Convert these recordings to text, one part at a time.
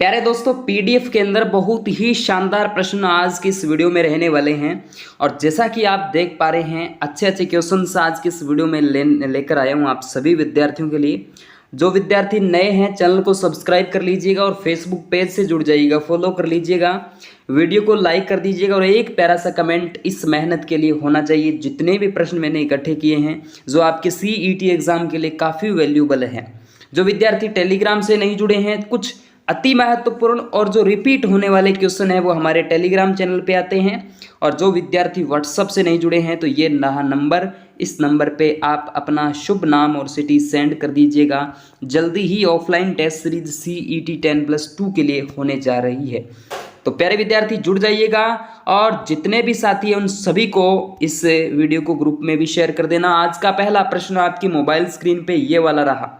प्यारे दोस्तों, पीडीएफ के अंदर बहुत ही शानदार प्रश्न आज की इस वीडियो में रहने वाले हैं। और जैसा कि आप देख पा रहे हैं, अच्छे अच्छे क्वेश्चंस आज की इस वीडियो में लेकर आया हूं आप सभी विद्यार्थियों के लिए। जो विद्यार्थी नए हैं, चैनल को सब्सक्राइब कर लीजिएगा और फेसबुक पेज से जुड़ जाइएगा, फॉलो कर लीजिएगा, वीडियो को लाइक कर दीजिएगा और एक प्यारा सा कमेंट इस मेहनत के लिए होना चाहिए। जितने भी प्रश्न मैंने इकट्ठे किए हैं जो आपके सीईटी एग्जाम के लिए काफ़ी वैल्यूबल है। जो विद्यार्थी टेलीग्राम से नहीं जुड़े हैं, कुछ अति महत्वपूर्ण और जो रिपीट होने वाले क्वेश्चन है वो हमारे टेलीग्राम चैनल पे आते हैं। और जो विद्यार्थी व्हाट्सएप से नहीं जुड़े हैं तो ये नंबर, इस नंबर पे आप अपना शुभ नाम और सिटी सेंड कर दीजिएगा। जल्दी ही ऑफलाइन टेस्ट सीरीज CET 10+2 के लिए होने जा रही है। तो प्यारे विद्यार्थी जुड़ जाइएगा और जितने भी साथी हैं उन सभी को इस वीडियो को ग्रुप में भी शेयर कर देना। आज का पहला प्रश्न आपकी मोबाइल स्क्रीन पे ये वाला रहा।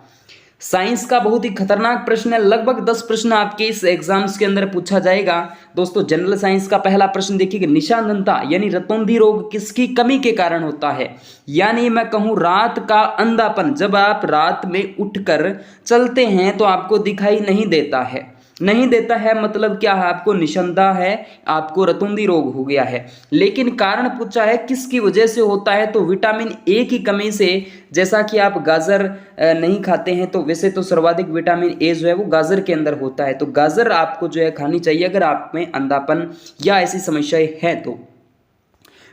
साइंस का बहुत ही खतरनाक प्रश्न है। लगभग 10 प्रश्न आपके इस एग्जाम्स के अंदर पूछा जाएगा। दोस्तों, जनरल साइंस का पहला प्रश्न देखिए, निशानंदता यानी रतौंधी रोग किसकी कमी के कारण होता है? यानी मैं कहूं रात का अंधापन। जब आप रात में उठकर चलते हैं तो आपको दिखाई नहीं देता है। नहीं देता है मतलब क्या है? आपको निशंदा है, आपको रतौंधी रोग हो गया है। लेकिन कारण पूछा है किसकी वजह से होता है, तो विटामिन ए की कमी से। जैसा कि आप गाजर नहीं खाते हैं तो वैसे तो सर्वाधिक विटामिन ए जो है वो गाजर के अंदर होता है। तो गाजर आपको जो है खानी चाहिए अगर आप में अंधापन या ऐसी समस्याएं हैं तो।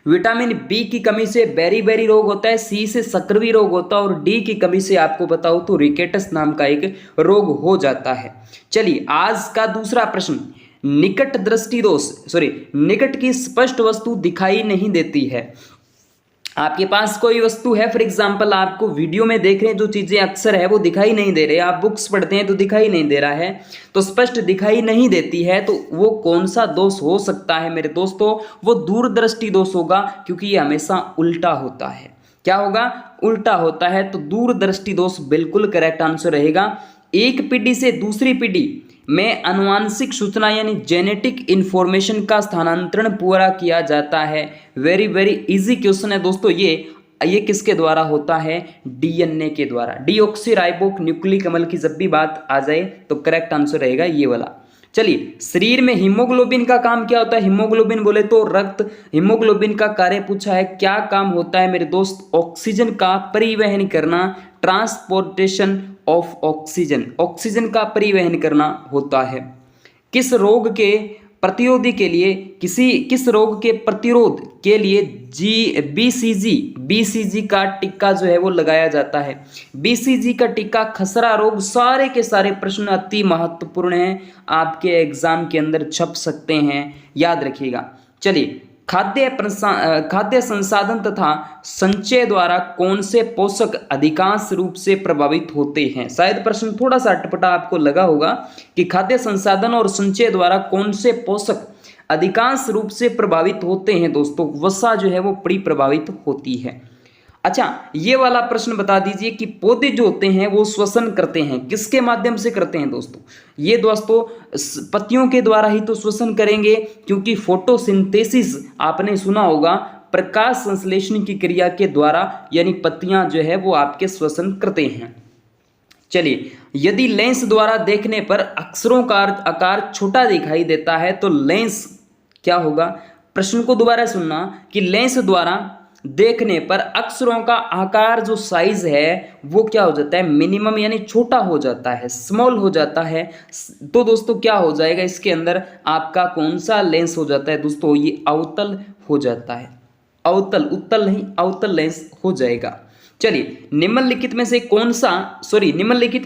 विटामिन बी की कमी से बेरी रोग होता है, सी से सक्रिय रोग होता है और डी की कमी से आपको बताऊं तो रिकेटस नाम का एक रोग हो जाता है। चलिए, आज का दूसरा प्रश्न, निकट दृष्टि दोष निकट की स्पष्ट वस्तु दिखाई नहीं देती है। आपके पास कोई वस्तु है, फॉर एग्जाम्पल आपको वीडियो में देख रहे हैं जो चीजें अक्सर है वो दिखाई नहीं दे रहे, आप बुक्स पढ़ते हैं तो दिखाई नहीं दे रहा है, तो स्पष्ट दिखाई नहीं देती है, तो वो कौन सा दोष हो सकता है मेरे दोस्तों? वो दूरदृष्टि दोष होगा, क्योंकि ये हमेशा उल्टा होता है। क्या होगा? उल्टा होता है। तो दूरदृष्टि दोष बिल्कुल करेक्ट आंसर रहेगा। एक पीढ़ी से दूसरी पीढ़ी में अनुवांशिक सूचना यानी जेनेटिक इंफॉर्मेशन का स्थानांतरण पूरा किया जाता है। वेरी इजी क्वेश्चन है दोस्तों। ये किसके द्वारा होता है? DNA के द्वारा। डीऑक्सीराइबो न्यूक्लिक अम्ल की जब भी बात आ जाए तो करेक्ट आंसर रहेगा ये वाला। चलिए, शरीर में हीमोग्लोबिन का काम क्या होता है? हीमोग्लोबिन बोले तो रक्त, हीमोग्लोबिन का कार्य पूछा है। क्या काम होता है मेरे दोस्त? ऑक्सीजन का परिवहन करना, ट्रांसपोर्टेशन ऑफ ऑक्सीजन, ऑक्सीजन का परिवहन करना होता है। किस रोग के प्रतिरोधी के लिए किस रोग के प्रतिरोध के लिए BCG का टीका जो है वो लगाया जाता है? BCG का टीका खसरा रोग। सारे के सारे प्रश्न अति महत्वपूर्ण हैं, आपके एग्जाम के अंदर छप सकते हैं, याद रखिएगा। चलिए, खाद्य संसाधन तथा संचय द्वारा कौन से पोषक अधिकांश रूप से प्रभावित होते हैं? शायद प्रश्न थोड़ा सा अटपटा आपको लगा होगा कि खाद्य संसाधन और संचय द्वारा कौन से पोषक अधिकांश रूप से प्रभावित होते हैं? दोस्तों, वसा जो है वो बड़ी प्रभावित होती है। अच्छा, ये वाला प्रश्न बता दीजिए कि पौधे जो होते हैं वो श्वसन करते हैं, किसके माध्यम से करते हैं? दोस्तों, ये दोस्तों पत्तियों के द्वारा ही तो श्वसन करेंगे, क्योंकि फोटोसिंथेसिस आपने सुना होगा, प्रकाश संश्लेषण की क्रिया के द्वारा, यानी पत्तियां जो है वो आपके श्वसन करते हैं। चलिए, यदि लेंस द्वारा देखने पर अक्षरों का आकार छोटा दिखाई देता है तो लेंस क्या होगा? प्रश्न को दोबारा सुनना कि लेंस द्वारा देखने पर अक्षरों का आकार जो साइज है वो क्या हो जाता है? मिनिमम यानी छोटा हो जाता है, स्मॉल हो जाता है। तो दोस्तों क्या हो जाएगा इसके अंदर? आपका कौन सा लेंस हो जाता है दोस्तों? ये अवतल हो जाता है। अवतल, उत्तल नहीं, अवतल लेंस हो जाएगा। चलिए, निम्नलिखित में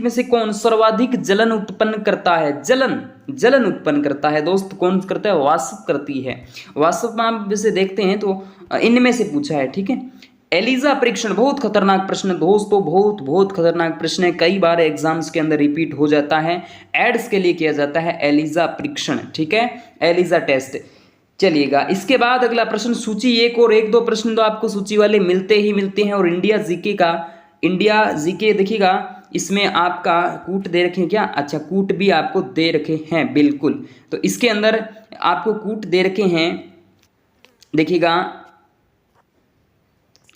से कौन सर्वाधिक जलन उत्पन्न करता है? जलन उत्पन्न करता है दोस्त, कौन करता है? वाष्प करती है। वाष्प में आप जैसे देखते हैं तो इनमें से पूछा है, ठीक है। एलिजा परीक्षण, बहुत खतरनाक प्रश्न दोस्तों, बहुत खतरनाक प्रश्न है, कई बार एग्जाम्स के अंदर रिपीट हो जाता है, एड्स के लिए किया जाता है एलिजा परीक्षण, ठीक है, एलिजा टेस्ट। चलिएगा, इसके बाद अगला प्रश्न, सूची 1 और 1-2 प्रश्न तो आपको सूची वाले मिलते हैं। और इंडिया जीके देखिएगा, इसमें आपका कूट दे रखे हैं क्या? अच्छा, कूट भी आपको दे रखे हैं, बिल्कुल। तो इसके अंदर आपको कूट दे रखे हैं, देखिएगा।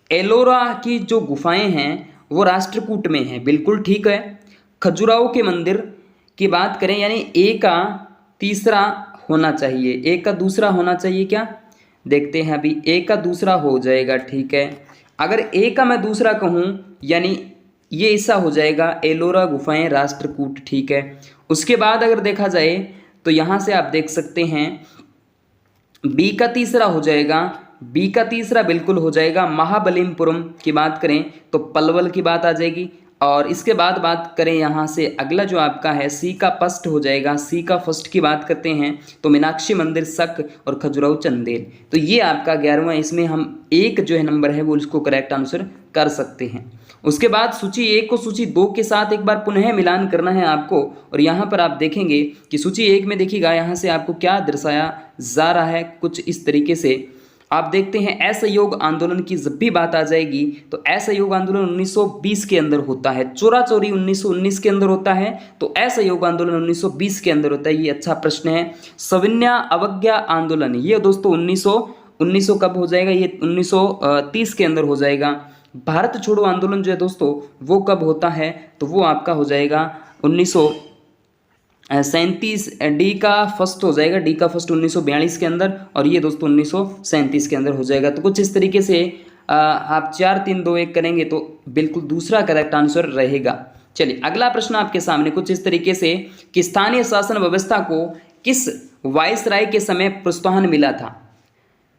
एलोरा की जो गुफाएं हैं वो राष्ट्रकूट में हैं, बिल्कुल ठीक है। खजुराहो के मंदिर की बात करें, यानी ए का तीसरा होना चाहिए, ए का दूसरा होना चाहिए क्या, देखते हैं अभी। ए का दूसरा हो जाएगा, ठीक है। अगर ए का मैं दूसरा कहूँ यानी ये ऐसा हो जाएगा एलोरा गुफाएं राष्ट्रकूट, ठीक है। उसके बाद अगर देखा जाए तो यहाँ से आप देख सकते हैं बी का तीसरा हो जाएगा, बी का तीसरा बिल्कुल हो जाएगा महाबलिपुरम की बात करें तो पलवल की बात आ जाएगी। और इसके बाद बात करें यहाँ से अगला जो आपका है सी का फर्स्ट हो जाएगा, सी का फर्स्ट की बात करते हैं तो मीनाक्षी मंदिर सक और खजुराहो चंदेल। तो ये आपका 11वां, इसमें हम एक जो है नंबर है वो इसको करेक्ट आंसर कर सकते हैं। उसके बाद सूची 1 को सूची 2 के साथ एक बार पुनः मिलान करना है आपको। और यहाँ पर आप देखेंगे कि सूची 1 में देखिएगा यहाँ से आपको क्या दर्शाया जा रहा है, कुछ इस तरीके से आप देखते हैं। असहयोग आंदोलन की जब भी बात आ जाएगी तो असहयोग आंदोलन 1920 के अंदर होता है, चोरा चोरी 1919 के अंदर होता है, तो असहयोग आंदोलन 1920 के अंदर होता है। ये अच्छा प्रश्न है। सविनय अवज्ञा आंदोलन ये दोस्तों 1900 कब हो जाएगा, ये 1930 के अंदर हो जाएगा। भारत छोड़ो आंदोलन जो है दोस्तों वो कब होता है, तो वो आपका हो जाएगा 1937, डी का फर्स्ट हो जाएगा, डी का फर्स्ट 1942 के अंदर, और ये दोस्तों 1937 के अंदर हो जाएगा। तो कुछ इस तरीके से आप 4 3 2 1 करेंगे तो बिल्कुल दूसरा करेक्ट आंसर रहेगा। चलिए अगला प्रश्न आपके सामने कुछ इस तरीके से कि स्थानीय शासन व्यवस्था को किस वायसराय के समय प्रोत्साहन मिला था।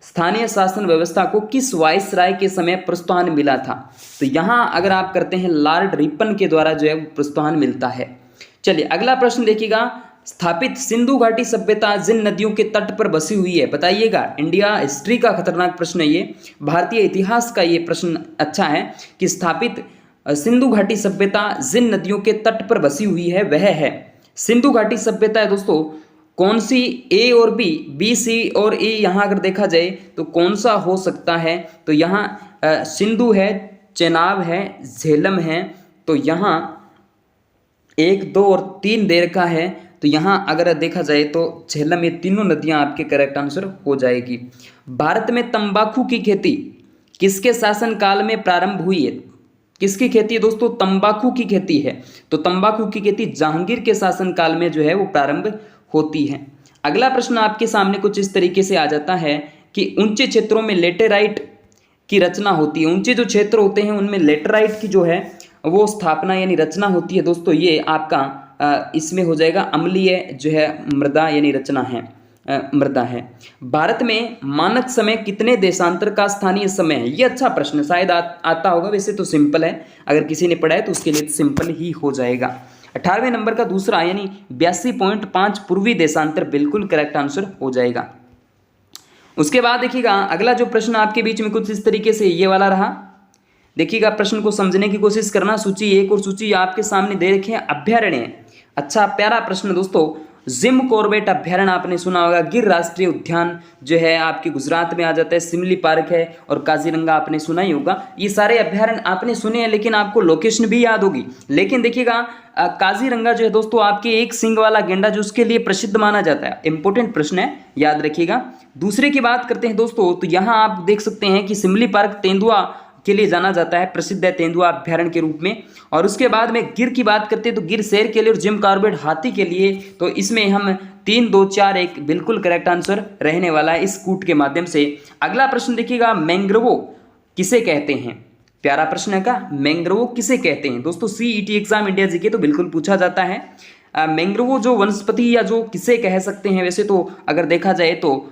स्थानीय शासन व्यवस्था को किस वायसराय के समय प्रोत्साहन मिला था, तो यहाँ अगर आप करते हैं लॉर्ड रिपन के द्वारा जो है प्रोत्साहन मिलता है। चलिए अगला प्रश्न देखिएगा, स्थापित सिंधु घाटी सभ्यता जिन नदियों के तट पर बसी हुई है, बताइएगा। इंडिया हिस्ट्री का खतरनाक प्रश्न है ये, भारतीय इतिहास का ये प्रश्न अच्छा है कि स्थापित सिंधु घाटी सभ्यता जिन नदियों के तट पर बसी हुई है वह है। सिंधु घाटी सभ्यता है दोस्तों कौन सी, ए और बी, बी सी और ए, यहाँ अगर देखा जाए तो कौन सा हो सकता है, तो यहाँ सिंधु है, चेनाब है, झेलम है, तो यहाँ 1 2 और 3 दे रखा है, तो यहाँ अगर देखा जाए तो झेलम, ये तीनों नदियाँ आपके करेक्ट आंसर हो जाएगी। भारत में तंबाकू की खेती किसके शासनकाल में प्रारंभ हुई है, किसकी खेती है दोस्तों, तंबाकू की खेती है। तो तंबाकू की खेती जहांगीर के शासनकाल में जो है वो प्रारंभ होती है। अगला प्रश्न आपके सामने कुछ इस तरीके से आ जाता है कि ऊंचे क्षेत्रों में लेटेराइट की रचना होती है। ऊंचे जो क्षेत्र होते हैं उनमें लेटेराइट की जो है वो स्थापना यानी रचना होती है दोस्तों। ये आपका इसमें हो जाएगा अम्लीय जो है मृदा यानी रचना है, मृदा है। भारत में मानक समय कितने देशांतर का स्थानीय समय है, ये अच्छा प्रश्न शायद आता होगा, वैसे तो सिंपल है, अगर किसी ने पढ़ा है तो उसके लिए सिंपल ही हो जाएगा। 18वें नंबर का दूसरा यानी 82.5 पूर्वी देशांतर बिल्कुल करेक्ट आंसर हो जाएगा। उसके बाद देखिएगा अगला जो प्रश्न आपके बीच में कुछ इस तरीके से ये वाला रहा, देखिएगा प्रश्न को समझने की कोशिश करना। सूची 1 और सूची आपके सामने दे रखे हैं। अभ्यारण्य, अच्छा प्यारा प्रश्न दोस्तों। जिम कॉर्बेट अभ्यारण्य आपने सुना होगा, गिर राष्ट्रीय उद्यान जो है आपके गुजरात में आ जाता है, सिमली पार्क है, और काजीरंगा आपने सुना ही होगा। ये सारे अभ्यारण्य आपने सुने हैं लेकिन आपको लोकेशन भी याद होगी। लेकिन देखिएगा काजीरंगा जो है दोस्तों आपके एक सींग वाला गेंडा जो उसके लिए प्रसिद्ध माना जाता है, इंपॉर्टेंट प्रश्न है, याद रखिएगा। दूसरे की बात करते हैं दोस्तों, तो यहाँ आप देख सकते हैं कि सिमली पार्क तेंदुआ के लिए जाना जाता है, प्रसिद्ध है तेंदुआ अभ्यारण्य के रूप में। और उसके बाद में गिर की बात करते हैं तो गिर शेर के लिए और जिम कॉर्बेट हाथी के लिए। तो इसमें हम 3 2 4 1 बिल्कुल करेक्ट आंसर रहने वाला है इस कूट के माध्यम से। अगला प्रश्न देखिएगा, मैंग्रोव किसे कहते हैं, प्यारा प्रश्न है का, मैंग्रोव किसे कहते हैं दोस्तों। सीईटी एग्जाम इंडिया जीके तो बिल्कुल पूछा जाता है। मैंग्रोव जो वनस्पति या जो किसे कह सकते हैं, वैसे तो अगर देखा जाए तो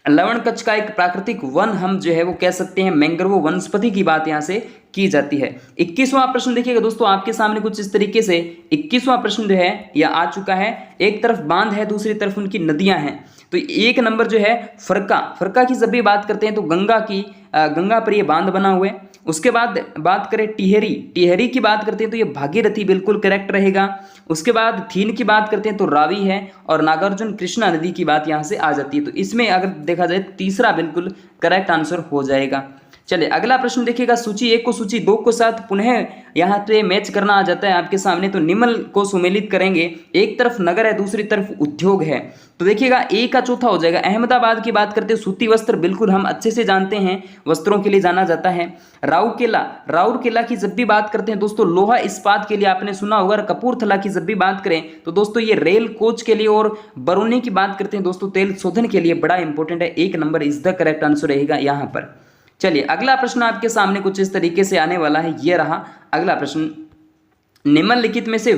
लवण कच्छ का एक प्राकृतिक वन हम जो है वो कह सकते हैं, मैंग्रोव वनस्पति की बात यहाँ से की जाती है। 21वां प्रश्न देखिएगा दोस्तों आपके सामने कुछ इस तरीके से। 21वां प्रश्न जो है यह आ चुका है। एक तरफ बांध है, दूसरी तरफ उनकी नदियां हैं। तो 1 नंबर जो है फरका की जब भी बात करते हैं तो गंगा पर ये बांध बना हुआ है। उसके बाद बात करें टिहरी की बात करते हैं तो ये भागीरथी बिल्कुल करेक्ट रहेगा। उसके बाद थीन की बात करते हैं तो रावी है, और नागार्जुन कृष्णा नदी की बात यहाँ से आ जाती है। तो इसमें अगर देखा जाए तीसरा बिल्कुल करेक्ट आंसर हो जाएगा। चलिए अगला प्रश्न देखिएगा, सूची 1 को सूची 2 के साथ पुनः यहाँ पे मैच करना आ जाता है आपके सामने, तो निम्न को सुमेलित करेंगे। एक तरफ नगर है, दूसरी तरफ उद्योग है, तो देखिएगा ए का चौथा हो जाएगा। अहमदाबाद की बात करते हैं, सूती वस्त्र बिल्कुल हम अच्छे से जानते हैं, वस्त्रों के लिए जाना जाता है। राउरकेला की जब भी बात करते हैं दोस्तों, लोहा इस्पात के लिए आपने सुना होगा। कपूरथला की जब भी बात करें तो दोस्तों ये रेल कोच के लिए, और बरौनी की बात करते हैं दोस्तों तेल शोधन के लिए, बड़ा इंपॉर्टेंट है। 1 number is the correct answer रहेगा यहाँ पर। चलिए अगला प्रश्न आपके सामने कुछ इस तरीके से आने वाला है, ये रहा अगला प्रश्न। निम्नलिखित में से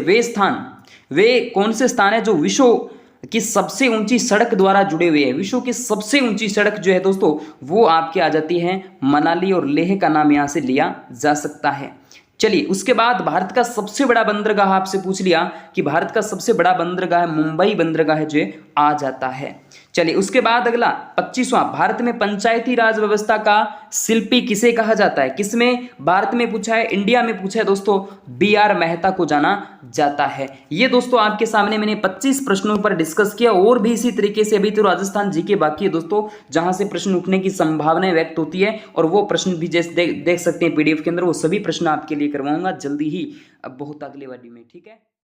वे कौन से स्थान है जो विश्व की सबसे ऊंची सड़क द्वारा जुड़े हुए हैं? विश्व की सबसे ऊंची सड़क जो है दोस्तों वो आपके आ जाती है मनाली, और लेह का नाम यहां से लिया जा सकता है। चलिए उसके बाद भारत का सबसे बड़ा बंदरगाह आपसे पूछ लिया कि भारत का सबसे बड़ा बंदरगाह मुंबई बंदरगाह जो आ जाता है। चलिए उसके बाद अगला 25वां, भारत में पंचायती राज व्यवस्था का शिल्पी किसे कहा जाता है? किसमें भारत में पूछा है? इंडिया में पूछा है दोस्तों, BR मेहता को जाना जाता है। ये दोस्तों आपके सामने मैंने 25 प्रश्नों पर डिस्कस किया, और भी इसी तरीके से अभी तो राजस्थान जीके बाकी है दोस्तों, जहां से प्रश्न उठने की संभावनाएं व्यक्त होती है, और वो प्रश्न भी जैसे देख सकते हैं PDF के अंदर, वो सभी प्रश्न आपके लिए करवाऊंगा जल्दी ही, अब बहुत अगले वाली में, ठीक है।